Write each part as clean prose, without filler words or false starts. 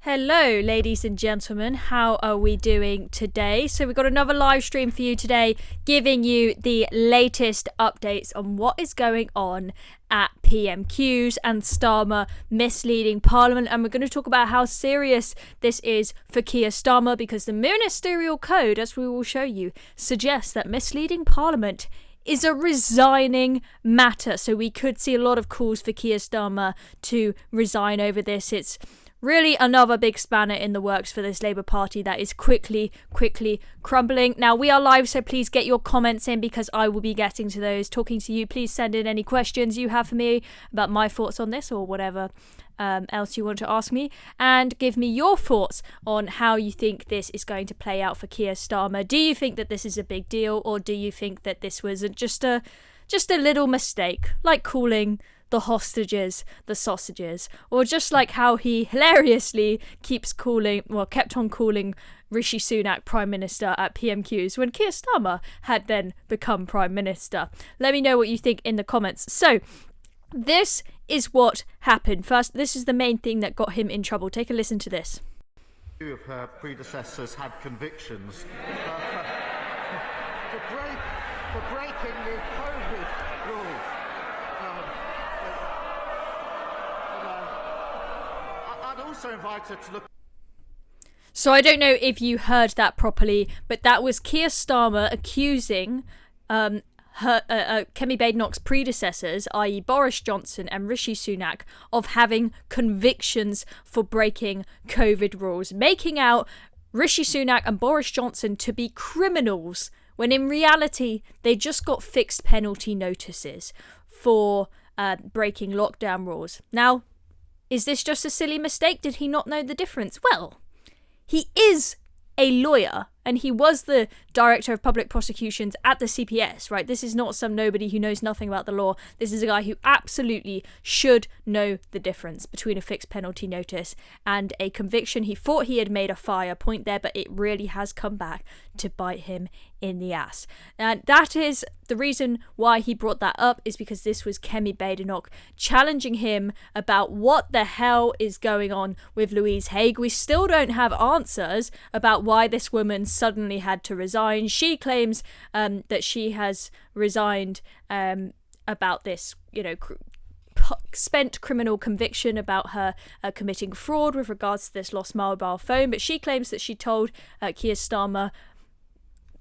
Hello, ladies and gentlemen. How are we doing today? So we've got another live stream for you today, giving you the latest updates on what is going on at PMQs and Starmer misleading Parliament. And we're going to talk about how serious this is for Keir Starmer, because the ministerial code, as we will show you, suggests that misleading Parliament is a resigning matter. So we could see a lot of calls for Keir Starmer to resign over this. It's really another big spanner in the works for this Labour Party that is quickly crumbling. Now, we are live, so please get your comments in because I will be getting to those, talking to you. Please send in any questions you have for me about my thoughts on this or whatever else you want to ask me, and give me your thoughts on how you think this is going to play out for Keir Starmer. Do you think that this is a big deal, or do you think that this was just a little mistake, like calling the hostages the sausages, or just like how he hilariously kept on calling Rishi Sunak Prime Minister at PMQs when Keir Starmer had then become Prime Minister? Let me know what you think in the comments. So this is what happened. First, this is the main thing that got him in trouble. Take a listen to this. Two of her predecessors had convictions for breaking the COVID rules. I'd also invite her to look. So I don't know if you heard that properly, but that was Keir Starmer accusing Kemi Badenoch's predecessors, i.e. Boris Johnson and Rishi Sunak, of having convictions for breaking COVID rules, making out Rishi Sunak and Boris Johnson to be criminals, when in reality they just got fixed penalty notices for breaking lockdown rules. Now, is this just a silly mistake? Did he not know the difference? Well, he is a lawyer, and he was the Director of Public Prosecutions at the CPS, right? This is not some nobody who knows nothing about the law. This is a guy who absolutely should know the difference between a fixed penalty notice and a conviction. He thought he had made a fire point there, but it really has come back to bite him in the ass. And that is the reason why he brought that up, is because this was Kemi Badenoch challenging him about what the hell is going on with Louise Haigh. We still don't have answers about why this woman suddenly had to resign. She claims that she has resigned about this, spent criminal conviction about her committing fraud with regards to this lost mobile phone. But she claims that she told Keir Starmer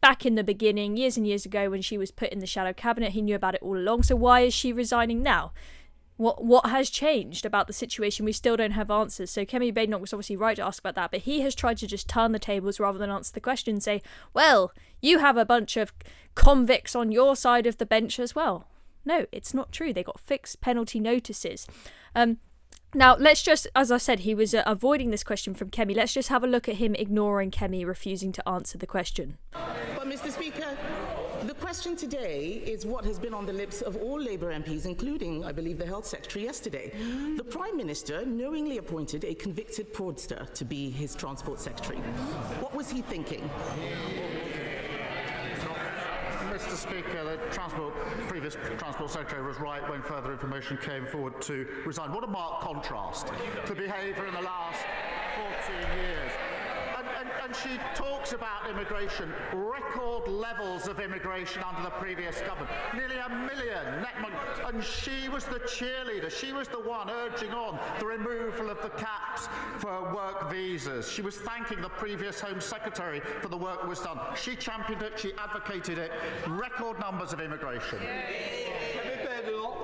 back in the beginning, years and years ago, when she was put in the shadow cabinet, he knew about it all along. So why is she resigning now? What has changed about the situation? We still don't have answers. So Kemi Badenoch was obviously right to ask about that, but he has tried to just turn the tables rather than answer the question and say, well, you have a bunch of convicts on your side of the bench as well. No, it's not true. They got fixed penalty notices. Now, let's just, as I said, he was avoiding this question from Kemi. Let's just have a look at him ignoring Kemi, refusing to answer the question. But, Mr. Speaker, the question today is what has been on the lips of all Labour MPs, including, I believe, the Health Secretary yesterday. The Prime Minister knowingly appointed a convicted fraudster to be his Transport Secretary. What was he thinking? Mr. Speaker, the previous Transport Secretary was right when further information came forward to resign. What a marked contrast to behaviour in the last 14 years. And she talks about immigration, record levels of immigration under the previous government, nearly 1 million net money, and she was the cheerleader. She was the one urging on the removal of the caps for work visas. She was thanking the previous Home Secretary for the work that was done. She championed it, she advocated it, record numbers of immigration.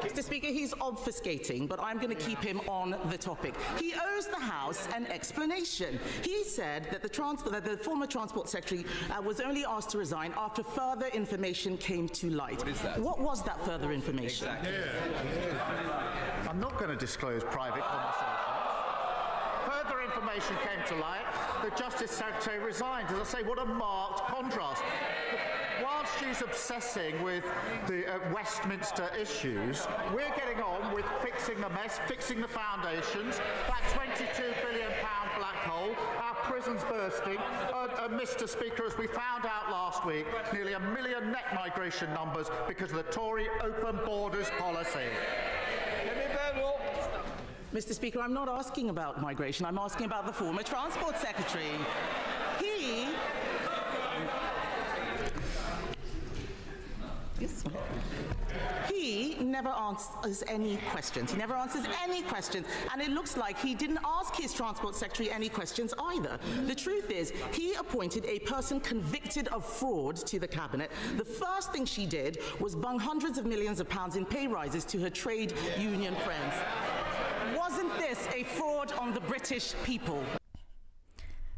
Mr. Speaker, he's obfuscating, but I'm going to keep him on the topic. He owes the House an explanation. He said that the former Transport Secretary was only asked to resign after further information came to light. What is that? What was that further information? Exactly. I'm not going to disclose private conversations. Further information came to light. The Justice Secretary resigned. As I say, what a marked contrast. Whilst she's obsessing with the Westminster issues, we're getting on with fixing the mess, fixing the foundations, that £22 billion black hole, our prisons bursting, Mr. Speaker, as we found out last week, nearly 1 million net migration numbers because of the Tory open borders policy. Mr. Speaker, I'm not asking about migration. I'm asking about the former Transport Secretary. He never answers any questions. He never answers any questions. And it looks like he didn't ask his Transport Secretary any questions either. The truth is, he appointed a person convicted of fraud to the cabinet. The first thing she did was bung hundreds of millions of pounds in pay rises to her trade union friends. Wasn't this a fraud on the British people?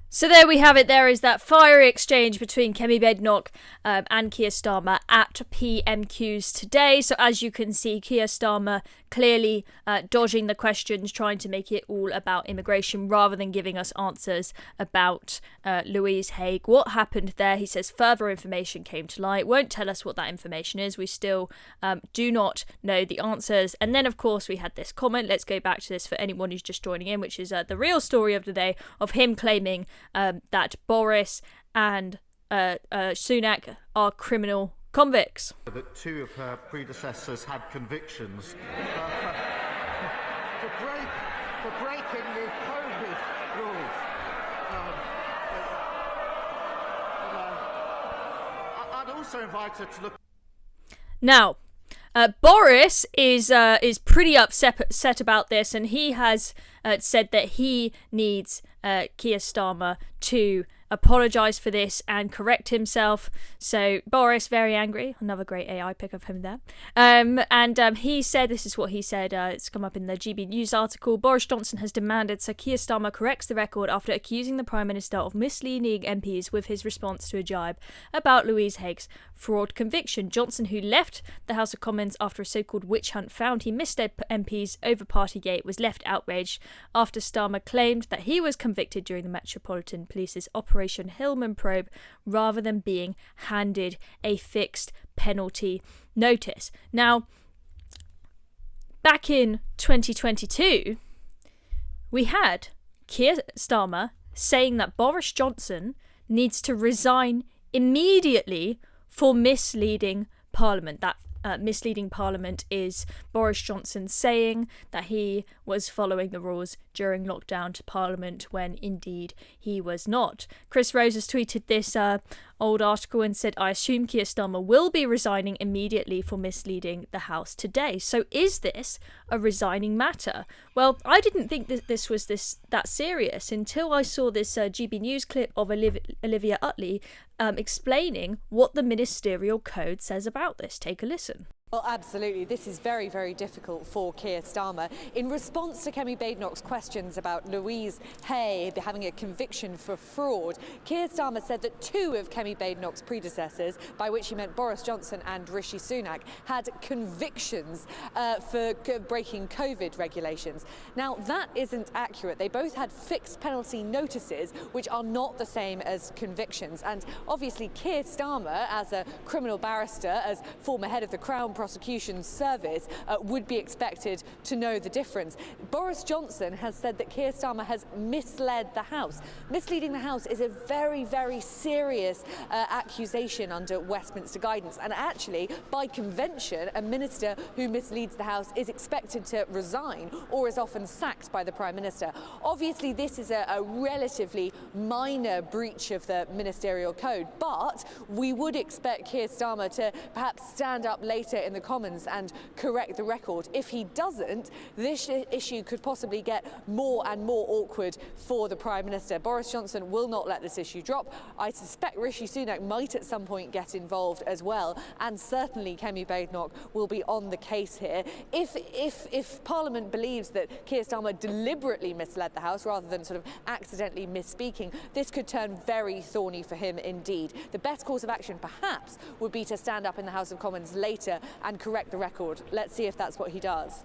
So there we have it. There is that fiery exchange between Kemi Badenoch and Keir Starmer at PMQs today. So as you can see, Keir Starmer clearly dodging the questions, trying to make it all about immigration rather than giving us answers about Louise Haigh. What happened there? He says further information came to light. Won't tell us what that information is. We still do not know the answers. And then, of course, we had this comment. Let's go back to this for anyone who's just joining in, which is the real story of the day of him claiming that Boris and Sunak are criminal convicts. That two of her predecessors had convictions for breaking the COVID rules. I'd also invite her to look. Now, Boris is pretty upset about this, and he has said that he needs Keir Starmer to apologise for this and correct himself. So Boris, very angry. Another great AI pick of him there. And he said, this is what he said, it's come up in the GB News article, Boris Johnson has demanded Sir Keir Starmer corrects the record after accusing the Prime Minister of misleading MPs with his response to a jibe about Louise Haigh's fraud conviction. Johnson, who left the House of Commons after a so-called witch hunt found he misled MPs over Partygate, was left outraged after Starmer claimed that he was convicted during the Metropolitan Police's Operation Hillman probe rather than being handed a fixed penalty notice. Now, back in 2022, we had Keir Starmer saying that Boris Johnson needs to resign immediately for misleading Parliament. That misleading Parliament is Boris Johnson saying that he was following the rules during lockdown to Parliament when indeed he was not. Chris Rose has tweeted this old article and said, I assume Keir Starmer will be resigning immediately for misleading the House today. So is this a resigning matter? Well, I didn't think that this was that serious until I saw this GB News clip of Olivia Utley explaining what the ministerial code says about this. Take a listen. Well, absolutely. This is very, very difficult for Keir Starmer. In response to Kemi Badenoch's questions about Louise Haigh having a conviction for fraud, Keir Starmer said that two of Kemi Badenoch's predecessors, by which he meant Boris Johnson and Rishi Sunak, had convictions for breaking COVID regulations. Now, that isn't accurate. They both had fixed penalty notices, which are not the same as convictions. And obviously, Keir Starmer, as a criminal barrister, as former head of the Crown Prosecution Service, would be expected to know the difference. Boris Johnson has said that Keir Starmer has misled the House. Misleading the House is a very, very serious accusation under Westminster guidance, and actually, by convention, a minister who misleads the House is expected to resign or is often sacked by the Prime Minister. Obviously, this is a relatively minor breach of the ministerial code, but we would expect Keir Starmer to perhaps stand up later in the Commons and correct the record. If he doesn't, this issue could possibly get more and more awkward for the Prime Minister. Boris Johnson will not let this issue drop. I suspect Rishi Sunak might at some point get involved as well, and certainly Kemi Badenoch will be on the case here. If Parliament believes that Keir Starmer deliberately misled the House rather than sort of accidentally misspeaking, this could turn very thorny for him indeed. The best course of action perhaps would be to stand up in the House of Commons later and correct the record. Let's see if that's what he does.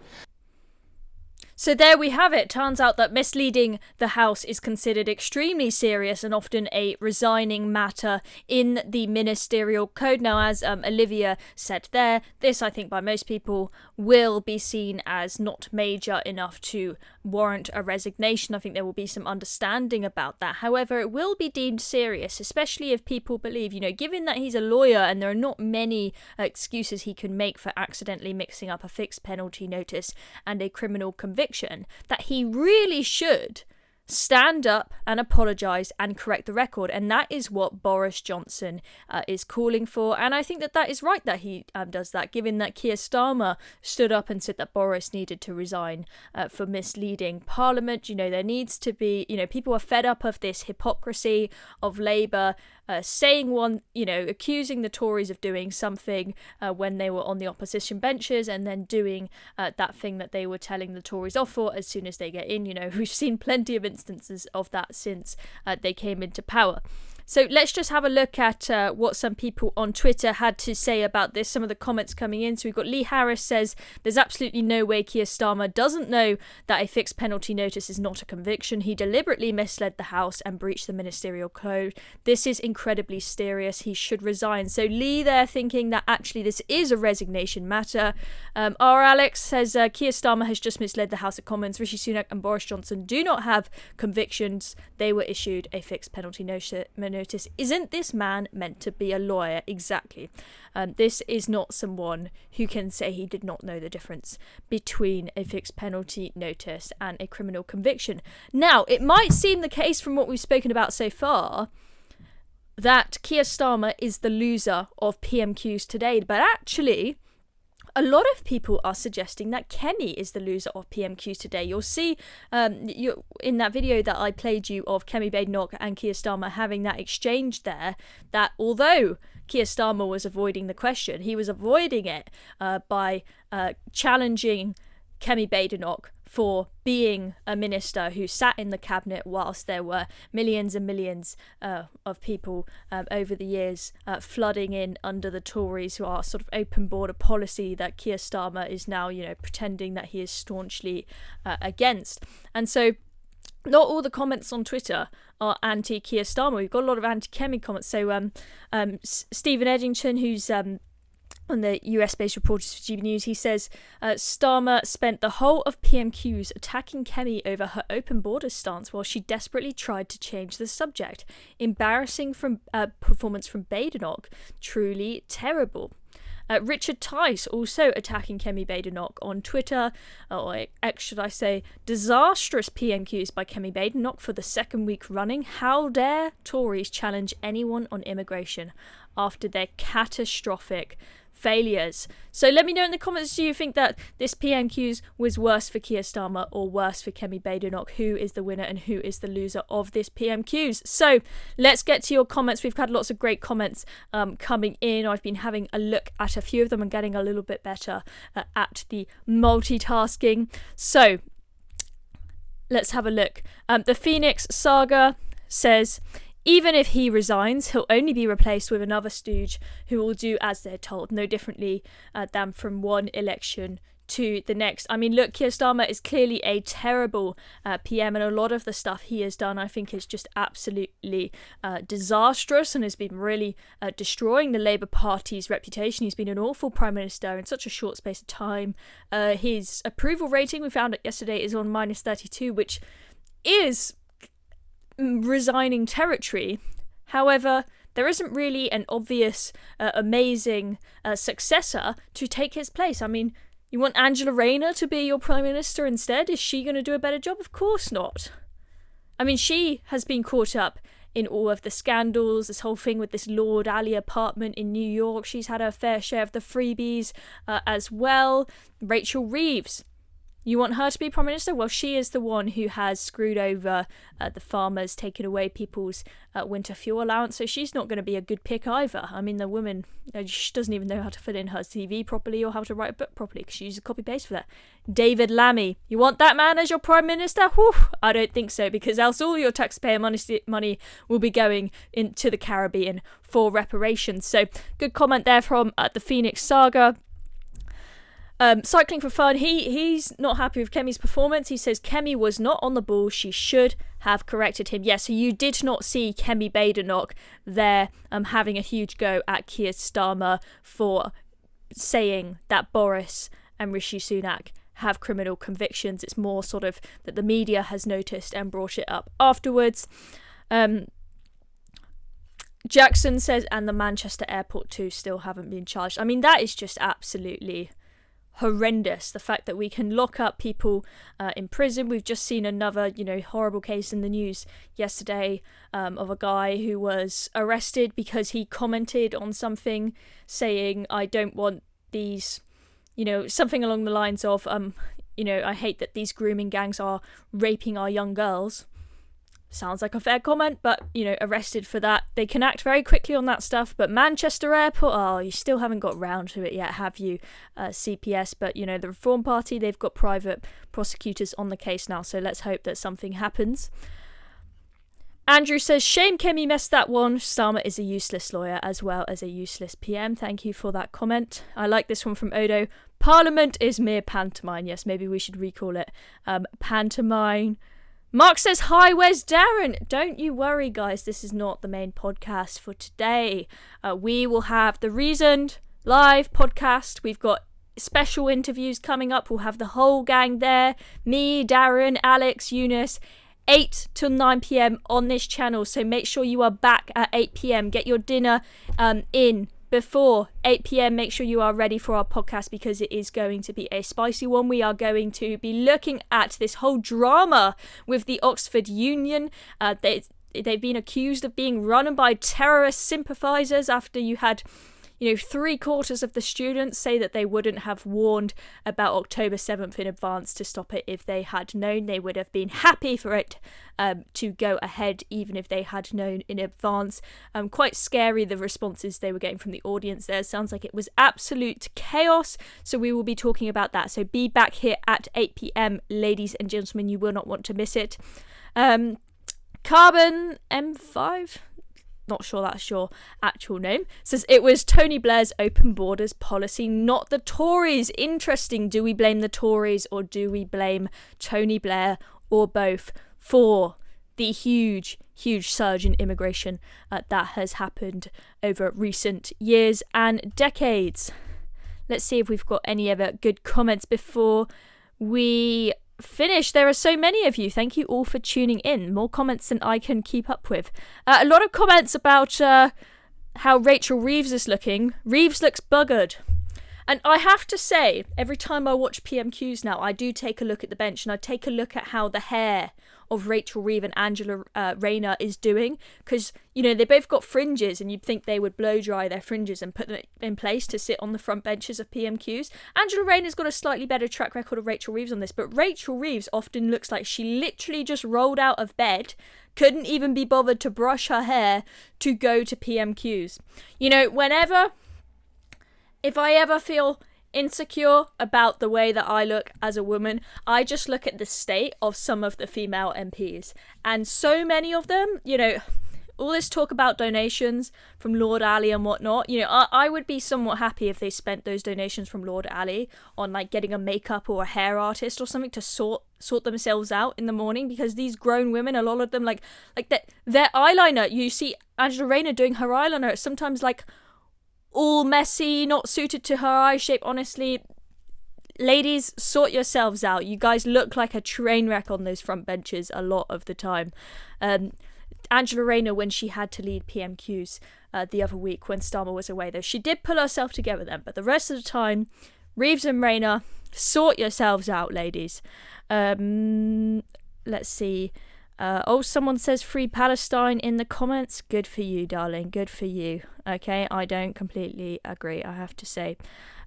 So there we have it. Turns out that misleading the House is considered extremely serious and often a resigning matter in the ministerial code. Now, as Olivia said there, this I think by most people will be seen as not major enough to warrant a resignation. I think there will be some understanding about that. However, it will be deemed serious, especially if people believe, given that he's a lawyer and there are not many excuses he can make for accidentally mixing up a fixed penalty notice and a criminal conviction, conviction, that he really should stand up and apologise and correct the record. And that is what Boris Johnson is calling for. And I think that that is right that he does that, given that Keir Starmer stood up and said that Boris needed to resign for misleading Parliament. You know, there needs to be, you know, people are fed up of this hypocrisy of Labour saying one, you know, accusing the Tories of doing something when they were on the opposition benches, and then doing that thing that they were telling the Tories off for as soon as they get in. You know, we've seen plenty of instances of that since they came into power. So let's just have a look at what some people on Twitter had to say about this, some of the comments coming in. So we've got Lee Harris says, there's absolutely no way Keir Starmer doesn't know that a fixed penalty notice is not a conviction. He deliberately misled the House and breached the ministerial code. This is incredibly serious. He should resign. So Lee there thinking that actually this is a resignation matter. R. Alex says, Keir Starmer has just misled the House of Commons. Rishi Sunak and Boris Johnson do not have convictions. They were issued a fixed penalty notice. Isn't this man meant to be a lawyer? Exactly. This is not someone who can say he did not know the difference between a fixed penalty notice and a criminal conviction. Now, it might seem the case from what we've spoken about so far that Keir Starmer is the loser of PMQs today, but actually a lot of people are suggesting that Kemi is the loser of PMQs today. You'll see in that video that I played you of Kemi Badenoch and Keir Starmer having that exchange there, that although Keir Starmer was avoiding the question, he was avoiding it by challenging Kemi Badenoch for being a minister who sat in the cabinet whilst there were millions and millions of people over the years flooding in under the Tories, who are sort of open border policy that Keir Starmer is now, you know, pretending that he is staunchly against. And so not all the comments on Twitter are anti-Keir Starmer. We've got a lot of anti-Kemi comments. So Stephen Eddington, who's on the US-based reporters for GB News, he says Starmer spent the whole of PMQs attacking Kemi over her open borders stance while she desperately tried to change the subject. Embarrassing performance from Badenoch. Truly terrible. Richard Tice also attacking Kemi Badenoch on Twitter, or X should I say, disastrous PMQs by Kemi Badenoch for the second week running. How dare Tories challenge anyone on immigration after their catastrophic failures? So let me know in the comments, do you think that this PMQs was worse for Keir Starmer or worse for Kemi Badenoch? Who is the winner and who is the loser of this PMQs? So let's get to your comments. We've had lots of great comments coming in. I've been having a look at a few of them and getting a little bit better at the multitasking. So let's have a look. The Phoenix Saga says, even if he resigns, he'll only be replaced with another stooge who will do as they're told, no differently than from one election to the next. I mean, look, Keir Starmer is clearly a terrible PM, and a lot of the stuff he has done, I think, is just absolutely disastrous and has been really destroying the Labour Party's reputation. He's been an awful Prime Minister in such a short space of time. His approval rating, we found it yesterday, is on -32, which is resigning territory. However, there isn't really an obvious, amazing successor to take his place. I mean, you want Angela Rayner to be your Prime Minister instead? Is she going to do a better job? Of course not. I mean, she has been caught up in all of the scandals, this whole thing with this Lord Alley apartment in New York. She's had her fair share of the freebies as well. Rachel Reeves, you want her to be Prime Minister? Well, she is the one who has screwed over the farmers, taken away people's winter fuel allowance, so she's not going to be a good pick either. I mean, the woman, she doesn't even know how to fill in her CV properly or how to write a book properly, because she uses copy-paste for that. David Lammy, you want that man as your Prime Minister? Whew, I don't think so, because else all your taxpayer money will be going into the Caribbean for reparations. So, good comment there from the Phoenix Saga. Cycling for Fun, he's not happy with Kemi's performance. He says Kemi was not on the ball. She should have corrected him. Yes, so you did not see Kemi Badenoch there having a huge go at Keir Starmer for saying that Boris and Rishi Sunak have criminal convictions. It's more sort of that the media has noticed and brought it up afterwards. Jackson says, and the Manchester airport too still haven't been charged. I mean, that is just absolutely horrendous. The fact that we can lock up people in prison. We've just seen another, horrible case in the news yesterday of a guy who was arrested because he commented on something saying, I don't want these, something along the lines of, I hate that these grooming gangs are raping our young girls. Sounds like a fair comment, but, arrested for that. They can act very quickly on that stuff, but Manchester Airport, you still haven't got round to it yet, have you, CPS? But, the Reform Party, they've got private prosecutors on the case now, so let's hope that something happens. Andrew says, shame Kemi messed that one. Starmer is a useless lawyer as well as a useless PM. Thank you for that comment. I like this one from Odo. Parliament is mere pantomime. Yes, maybe we should recall it pantomime. Mark says, hi, where's Darren? Don't you worry, guys. This is not the main podcast for today. We will have the Reasoned live podcast. We've got special interviews coming up. We'll have the whole gang there. Me, Darren, Alex, Eunice. 8 till 9 p.m. on this channel. So make sure you are back at 8 p.m. Get your dinner in before 8 p.m. Make sure you are ready for our podcast because it is going to be a spicy one. We are going to be looking at this whole drama with the Oxford Union. They've been accused of being run by terrorist sympathisers after you had 3/4 of the students say that they wouldn't have warned about October 7th in advance to stop it if they had known. They would have been happy for it to go ahead even if they had known in advance. Quite scary, the responses they were getting from the audience there. Sounds like it was absolute chaos. So we will be talking about that. So be back here at 8 p.m, ladies and gentlemen. You will not want to miss it. Carbon M5? Not sure that's your actual name, says it was Tony Blair's open borders policy, not the Tories. Interesting. Do we blame the Tories or do we blame Tony Blair or both for the huge surge in immigration that has happened over recent years and decades? Let's see if we've got any other good comments before we finish. There are so many of you. Thank you all for tuning in. More comments than I can keep up with. A lot of comments about how Rachel Reeves is looking. Reeves looks buggered. And I have to say, every time I watch PMQs now, I do take a look at the bench and I take a look at how the hair of Rachel Reeves and Angela Rayner is doing. Because, they both got fringes and you'd think they would blow dry their fringes and put them in place to sit on the front benches of PMQs. Angela Rayner's got a slightly better track record of Rachel Reeves on this, but Rachel Reeves often looks like she literally just rolled out of bed, couldn't even be bothered to brush her hair to go to PMQs. If I ever feel insecure about the way that I look as a woman, I just look at the state of some of the female MPs. And so many of them, all this talk about donations from Lord Ali and whatnot, I would be somewhat happy if they spent those donations from Lord Ali on getting a makeup or a hair artist or something to sort themselves out in the morning, because these grown women, a lot of them, their eyeliner, you see Angela Rayner doing her eyeliner, it's sometimes all messy, not suited to her eye shape. Honestly, ladies, sort yourselves out. You guys look like a train wreck on those front benches a lot of the time. Angela Rayner, when she had to lead PMQs the other week when Starmer was away, though, she did pull herself together then. But the rest of the time, Reeves and Rayner, sort yourselves out, ladies. Let's see. Someone says free Palestine in the comments. Good for you, darling. Good for you. Okay, I don't completely agree, I have to say.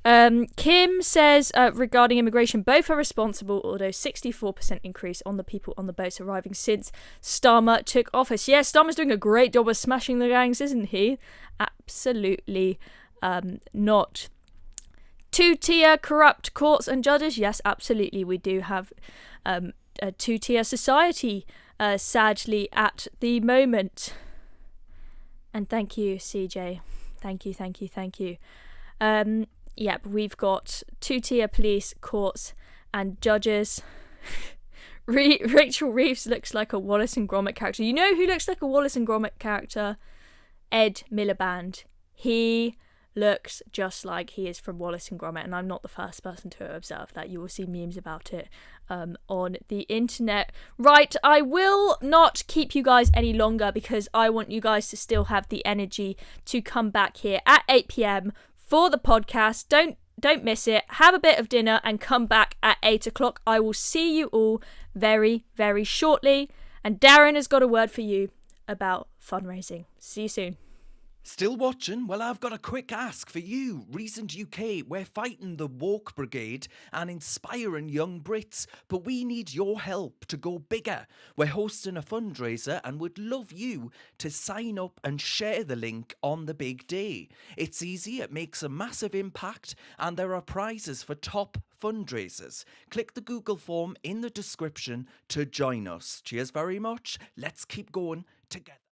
Kim says, regarding immigration, both are responsible, although 64% increase on the people on the boats arriving since Starmer took office. Yeah, Starmer's doing a great job of smashing the gangs, isn't he? Absolutely not. Two-tier corrupt courts and judges. Yes, absolutely. We do have a two-tier society, sadly, at the moment. And thank you, CJ. Thank you. Yep, we've got two-tier police, courts, and judges. Rachel Reeves looks like a Wallace and Gromit character. You know who looks like a Wallace and Gromit character? Ed Miliband. He looks just like he is from Wallace and Gromit, and I'm not the first person to observe that. You will see memes about it on the internet. Right, I will not keep you guys any longer because I want you guys to still have the energy to come back here at 8 p.m. for the podcast. Don't don't miss it. Have a bit of dinner and come back at 8 o'clock. I will see you all very, very shortly. And Darren has got a word for you about fundraising. See you soon. Still watching? Well, I've got a quick ask for you. Recent UK, we're fighting the woke brigade and inspiring young Brits, but we need your help to go bigger. We're hosting a fundraiser and would love you to sign up and share the link on the big day. It's easy, it makes a massive impact, and there are prizes for top fundraisers. Click the Google form in the description to join us. Cheers very much. Let's keep going together.